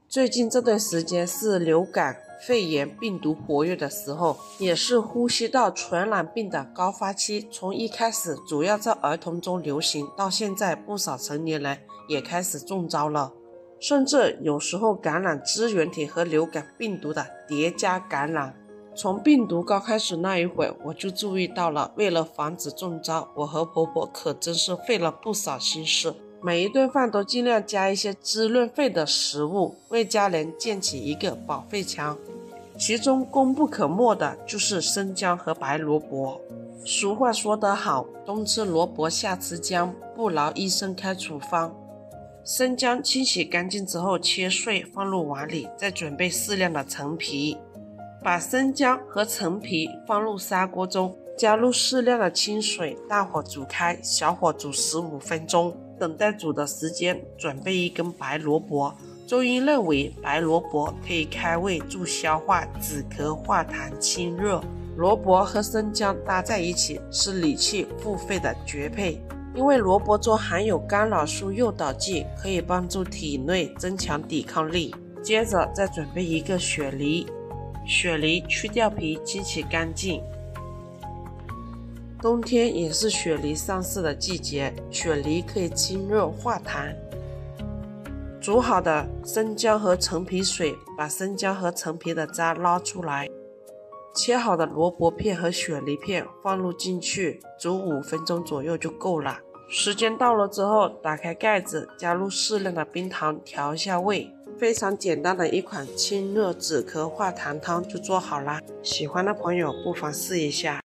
最近这段时间是流感、肺炎病毒活跃的时候，也是呼吸道传染病的高发期。从一开始主要在儿童中流行，到现在不少成年人也开始中招了，甚至有时候感染支原体和流感病毒的叠加感染。从病毒刚开始那一会，我就注意到了，为了防止中招，我和婆婆可真是费了不少心思。每一顿饭都尽量加一些滋润肺的食物，为家人建起一个保肺墙。其中功不可没的就是生姜和白萝卜。俗话说得好，冬吃萝卜夏吃姜，不劳医生开处方。生姜清洗干净之后切碎放入碗里，再准备适量的陈皮。把生姜和陈皮放入砂锅中，加入适量的清水，大火煮开，小火煮15分钟。等待煮的时间，准备一根白萝卜。中医认为白萝卜可以开胃助消化、止咳化痰清热。萝卜和生姜搭在一起是理气护肺的绝配，因为萝卜中含有干扰素诱导剂，可以帮助体内增强抵抗力。接着再准备一个雪梨，雪梨去掉皮，清洗干净。冬天也是雪梨上市的季节，雪梨可以清热化痰。煮好的生姜和陈皮水，把生姜和陈皮的渣捞出来，切好的萝卜片和雪梨片放入进去，煮5分钟左右就够了。时间到了之后，打开盖子，加入适量的冰糖调一下味。非常简单的一款清热止咳化痰汤就做好了，喜欢的朋友不妨试一下。